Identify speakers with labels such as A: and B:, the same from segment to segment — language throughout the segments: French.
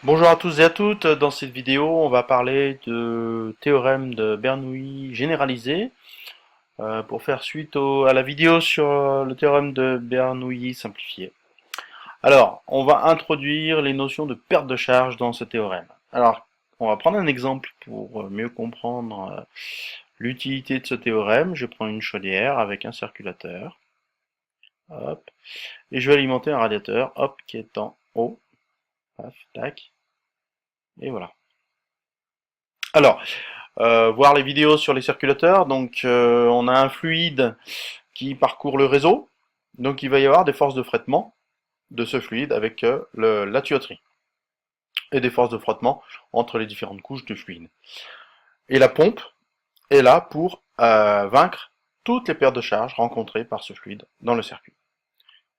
A: Bonjour à tous et à toutes. Dans cette vidéo, on va parler de théorème de Bernoulli généralisé pour faire suite à la vidéo sur le théorème de Bernoulli simplifié. Alors, on va introduire les notions de perte de charge dans ce théorème. Alors, on va prendre un exemple pour mieux comprendre l'utilité de ce théorème. Je prends une chaudière avec un circulateur, hop, et je vais alimenter un radiateur, hop, qui est en haut, paf, tac, et voilà. Alors, voir les vidéos sur les circulateurs. Donc, on a un fluide qui parcourt le réseau. Donc, il va y avoir des forces de frottement de ce fluide avec la tuyauterie et des forces de frottement entre les différentes couches de fluide. Et la pompe est là pour vaincre toutes les pertes de charge rencontrées par ce fluide dans le circuit.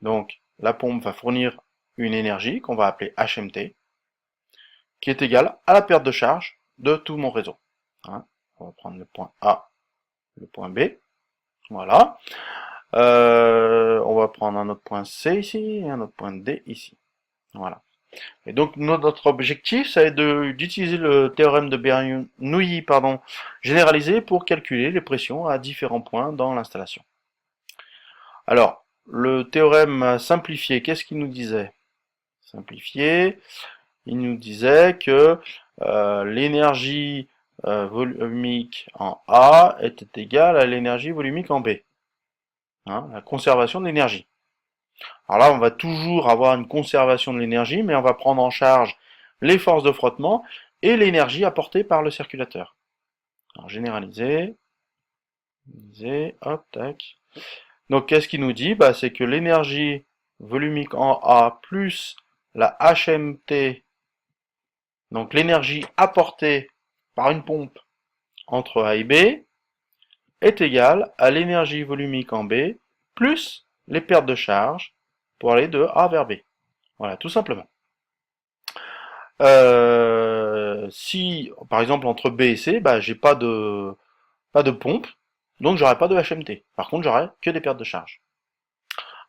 A: Donc, la pompe va fournir une énergie qu'on va appeler HMT, qui est égale à la perte de charge de tout mon réseau. Hein, on va prendre le point A, le point B. Voilà. On va prendre un autre point C ici et un autre point D ici. Voilà. Et donc notre objectif, ça est d'utiliser le théorème de Bernoulli généralisé pour calculer les pressions à différents points dans l'installation. Alors, le théorème simplifié, qu'est-ce qu'il nous disait? Simplifié, il nous disait que l'énergie volumique en A était égale à l'énergie volumique en B. Hein, la conservation de l'énergie. Alors là, on va toujours avoir une conservation de l'énergie, mais on va prendre en charge les forces de frottement et l'énergie apportée par le circulateur. Alors généraliser, hop, tac. Donc qu'est-ce qu'il nous dit? C'est que l'énergie volumique en A plus la HMT, donc l'énergie apportée par une pompe entre A et B, est égale à l'énergie volumique en B plus les pertes de charge pour aller de A vers B. Voilà, tout simplement. Si, par exemple, entre B et C, j'ai pas de pompe, donc j'aurai pas de HMT. Par contre, j'aurai que des pertes de charge.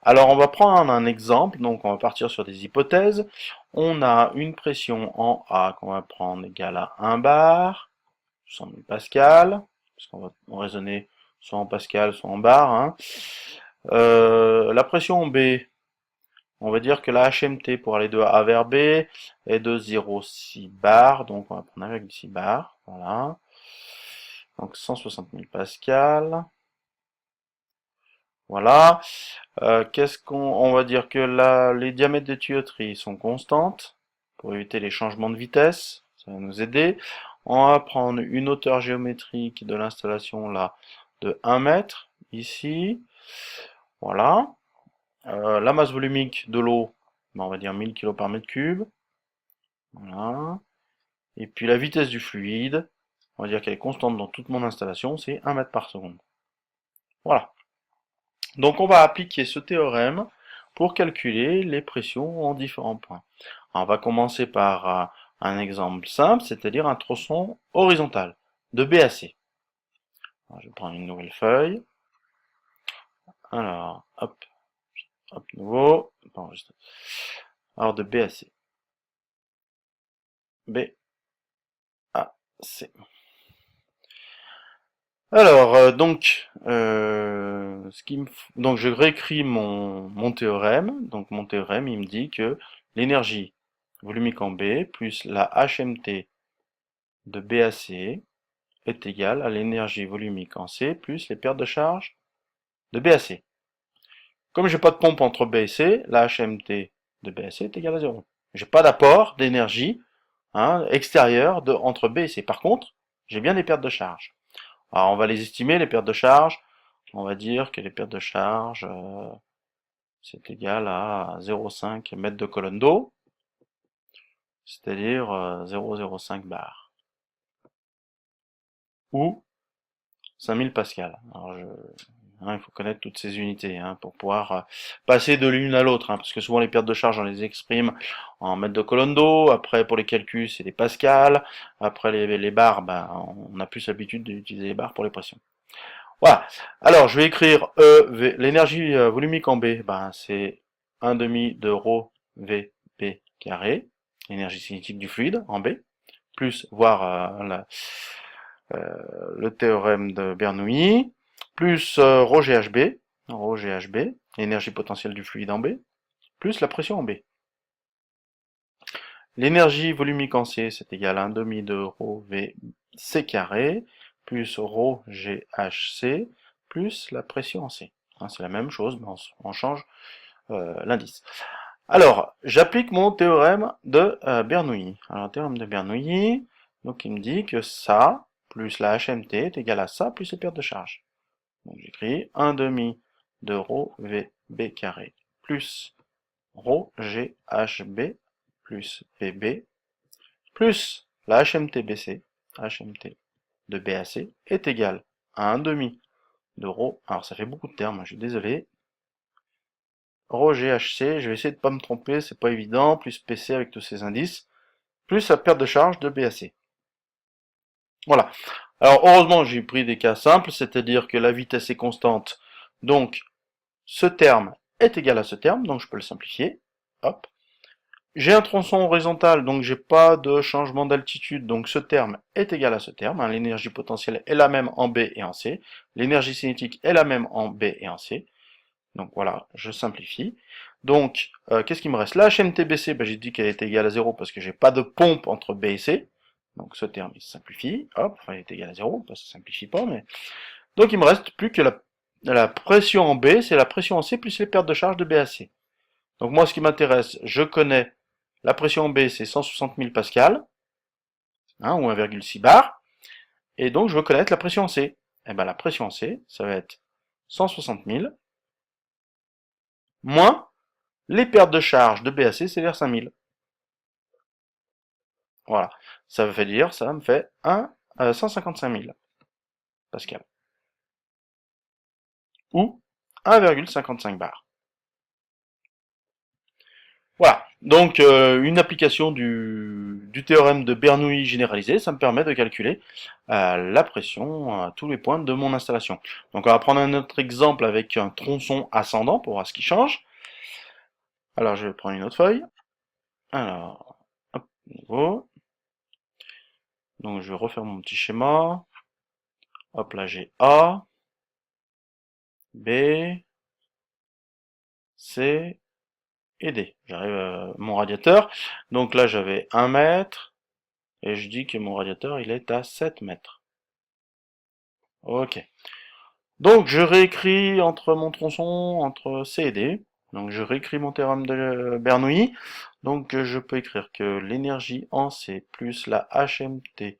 A: Alors, on va prendre un exemple, donc on va partir sur des hypothèses. On a une pression en A qu'on va prendre égale à 1 bar, 100 000 pascal, parce qu'on va raisonner soit en pascal, soit en bar. Hein. La pression en B, on va dire que la HMT pour aller de A vers B est de 0,6 bar, donc on va prendre 1,6 bar, voilà. Donc 160 000 pascal. Voilà. On va dire que les diamètres de tuyauterie sont constantes pour éviter les changements de vitesse. Ça va nous aider. On va prendre une hauteur géométrique de l'installation là de 1 mètre ici. Voilà. La masse volumique de l'eau, on va dire 1000 kg par mètre cube. Voilà. Et puis la vitesse du fluide, on va dire qu'elle est constante dans toute mon installation, c'est 1 mètre par seconde. Voilà. Donc on va appliquer ce théorème pour calculer les pressions en différents points. Alors, on va commencer par un exemple simple, c'est-à-dire un tronçon horizontal de B à C. Alors, je vais prendre une nouvelle feuille. Alors, hop, nouveau. Alors de B à C. B à C. Alors, donc je réécris mon théorème. Donc mon théorème, il me dit que l'énergie volumique en B plus la HMT de B à C est égale à l'énergie volumique en C plus les pertes de charge de B à C. Comme j'ai pas de pompe entre B et C, la HMT de B à C est égale à 0. J'ai pas d'apport d'énergie extérieure entre B et C. Par contre, j'ai bien des pertes de charge. Alors on va les estimer, les pertes de charge. On va dire que les pertes de charge, c'est égal à 0,5 mètres de colonne d'eau, c'est-à-dire 0,05 bar. Ou 5000 pascal. Alors il faut connaître toutes ces unités pour pouvoir passer de l'une à l'autre, parce que souvent les pertes de charge on les exprime en mètres de colonne d'eau, après pour les calculs c'est des pascals, après les bars, on a plus l'habitude d'utiliser les bars pour les pressions. Voilà. Alors, je vais écrire l'énergie volumique en B, c'est 1 demi de rho VP carré. l'énergie cinétique du fluide en B, plus voir le théorème de Bernoulli, plus ρ GHB, l'énergie potentielle du fluide en B, plus la pression en B. L'énergie volumique en C, c'est égal à 1,5 de ρ V C carré, plus ρ GHC, plus la pression en C. C'est la même chose, mais on change l'indice. Alors, j'applique mon théorème de Bernoulli. Alors, le théorème de Bernoulli, donc il me dit que ça, plus la HMT, est égal à ça, plus les pertes de charge. Donc j'écris 1,5 de ρ VB carré, plus ρ GHB, plus VB, plus la HMT BC, HMT de BAC, est égal à 1,5 de ρ, alors ça fait beaucoup de termes, je suis désolé, ρ GHC, je vais essayer de ne pas me tromper, c'est pas évident, plus PC avec tous ces indices, plus la perte de charge de BAC. Voilà. Alors heureusement j'ai pris des cas simples, c'est-à-dire que la vitesse est constante, donc ce terme est égal à ce terme, donc je peux le simplifier. Hop. J'ai un tronçon horizontal, donc j'ai pas de changement d'altitude, donc ce terme est égal à ce terme. L'énergie potentielle est la même en B et en C. L'énergie cinétique est la même en B et en C. Donc voilà, je simplifie. Donc, qu'est-ce qui me reste? La HMTBC, j'ai dit qu'elle est égale à 0 parce que j'ai pas de pompe entre B et C. Donc ce terme, il se simplifie. Hop, enfin, il est égal à 0, parce que ça ne simplifie pas, mais... Donc il me reste plus que la pression en B, c'est la pression en C plus les pertes de charge de B à C. Donc moi, ce qui m'intéresse, je connais la pression en B, c'est 160 000 pascal, ou 1,6 bar. Et donc, je veux connaître la pression en C. Et bien, la pression en C, ça va être 160 000 moins les pertes de charge de BAC, c'est vers 5000. Voilà. Ça me fait 155 000 pascal. Ou 1,55 bar. Voilà. Donc, une application du théorème de Bernoulli généralisé, ça me permet de calculer la pression à tous les points de mon installation. Donc, on va prendre un autre exemple avec un tronçon ascendant pour voir ce qui change. Alors, je vais prendre une autre feuille. Alors, hop, nouveau. Donc, je vais refaire mon petit schéma. Hop, là, j'ai A, B, C et D. J'arrive à mon radiateur. Donc là, j'avais 1 mètre. Et je dis que mon radiateur, il est à 7 mètres. Ok. Donc, je réécris entre mon tronçon, entre C et D. Donc, je réécris mon théorème de Bernoulli. Donc, je peux écrire que l'énergie en C plus la HMT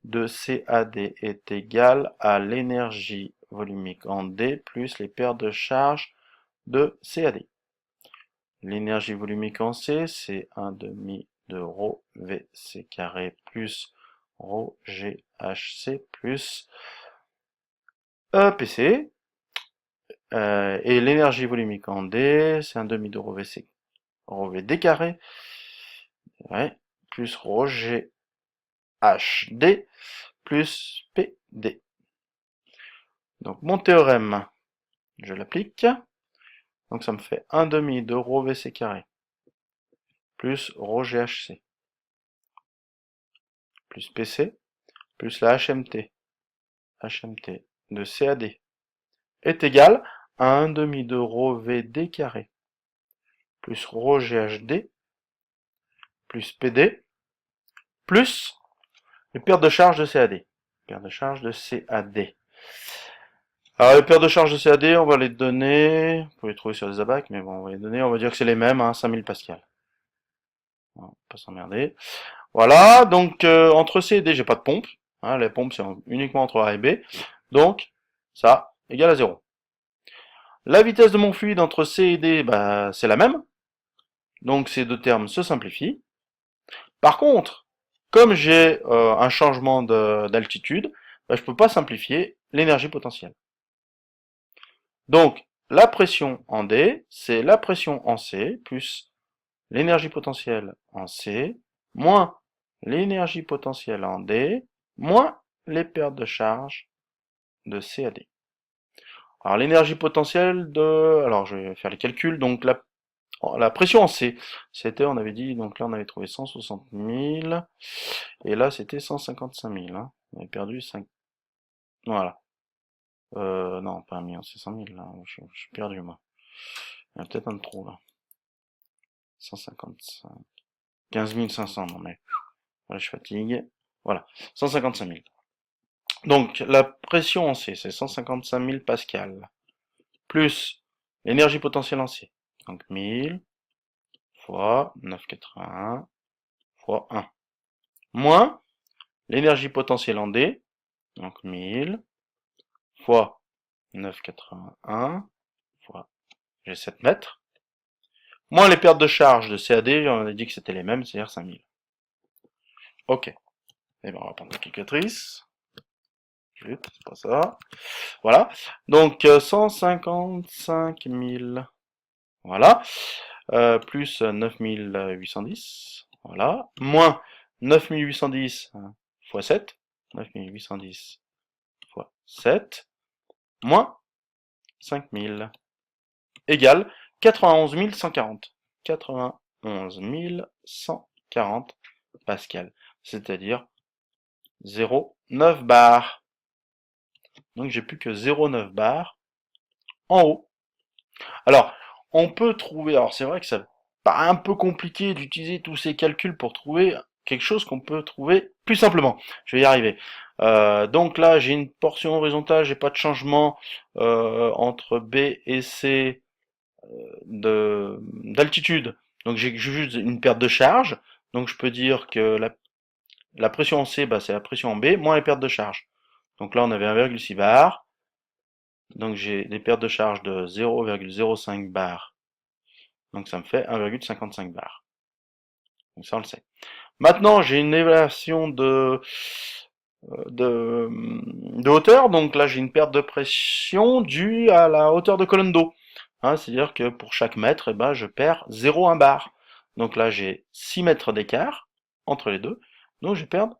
A: de CAD est égale à l'énergie volumique en D plus les pertes de charge de CAD. L'énergie volumique en C, c'est 1,5 de ρ VC carré plus ρ GHC plus PC. Et l'énergie volumique en D, c'est 1,5 de ρ VC, ρ VD carré, ouais, plus ρ GHD plus PD. Donc mon théorème, je l'applique. Donc ça me fait 1,5 de ρ VC carré plus ρ GHC plus PC plus la HMT de CAD est égal à 1,5 de ρ VD carré plus ρ GHD plus PD plus les pertes de charge de CAD. Perte de charge de CAD. Alors les pertes de charge de CAD, on va les donner, vous pouvez les trouver sur les abacs, mais bon, on va les donner, on va dire que c'est les mêmes, 5000 pascal. On va pas s'emmerder. Voilà, donc entre C et D, j'ai pas de pompe. Les pompes, c'est uniquement entre A et B. Donc, ça, égale à 0. La vitesse de mon fluide entre C et D, c'est la même. Donc ces deux termes se simplifient. Par contre, comme j'ai un changement d'altitude, je ne peux pas simplifier l'énergie potentielle. Donc, la pression en D, c'est la pression en C, plus l'énergie potentielle en C, moins l'énergie potentielle en D, moins les pertes de charge de C à D. Alors l'énergie potentielle alors je vais faire les calculs, donc la pression en C, c'était, on avait dit, donc là on avait trouvé 160 000, et là c'était 155 000, hein. On avait perdu 5, voilà. Non, pas 1 million, c'est 100 000, là, je suis perdu, moi. Il y a peut-être un de trop, là. 155, 15 500, non mais, voilà, je fatigue. Voilà, 155 000. Donc, la pression en C, c'est 155 000 pascal, plus l'énergie potentielle en C, donc 1000 fois 9,81 fois 1, moins l'énergie potentielle en D, donc 1000 fois 9,81 fois, j'ai 7 mètres, moins les pertes de charge de CAD, on a dit que c'était les mêmes, c'est-à-dire 5000. Ok. Et bien, on va prendre la calculatrice. Vite, c'est pas ça. Voilà. Donc, 155 000. Voilà. Plus 9810. Voilà. Moins 9810 fois 7. 9810 fois 7. Moins 5000. Égale 91 140. 91 140 pascal. C'est-à-dire 0,9 bar. Donc j'ai plus que 0,9 bar en haut. Alors, on peut trouver, alors c'est vrai que ça paraît un peu compliqué d'utiliser tous ces calculs pour trouver quelque chose qu'on peut trouver plus simplement. Je vais y arriver. Donc là, j'ai une portion horizontale, j'ai pas de changement entre B et C d'altitude. Donc j'ai juste une perte de charge. Donc je peux dire que la pression en C, bah, c'est la pression en B, moins les pertes de charge. Donc là, on avait 1,6 bar. Donc j'ai des pertes de charge de 0,05 bar. Donc ça me fait 1,55 bar. Donc ça, on le sait. Maintenant, j'ai une évaluation de hauteur. Donc là, j'ai une perte de pression due à la hauteur de colonne d'eau. Hein, c'est-à-dire que pour chaque mètre, eh ben, je perds 0,1 bar. Donc là, j'ai 6 mètres d'écart entre les deux. Donc je vais perdre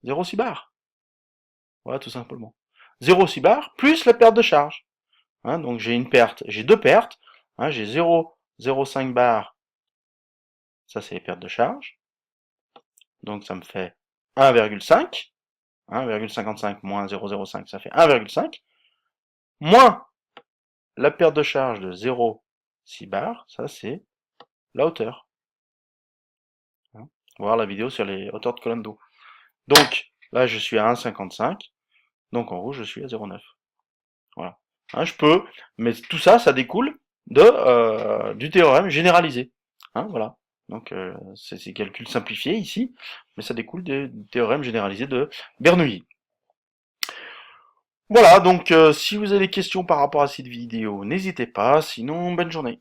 A: 0,6 bar. Voilà, tout simplement. 0,6 bar plus la perte de charge. Hein, donc j'ai une perte, j'ai deux pertes. Hein, j'ai 0,05 bar. Ça, c'est les pertes de charge. Donc ça me fait 1,5. 1,55 moins 0,05, ça fait 1,5. Moins la perte de charge de 0,6 bar, ça c'est la hauteur. Hein, voir la vidéo sur les hauteurs de colonne d'eau. Donc là, je suis à 1,55. Donc en haut, je suis à 0,9. Voilà. Hein, je peux, mais tout ça, ça découle du théorème généralisé. Hein, voilà. Donc c'est ces calculs simplifiés ici, mais ça découle du théorème généralisé de Bernoulli. Voilà, donc si vous avez des questions par rapport à cette vidéo, n'hésitez pas, sinon bonne journée.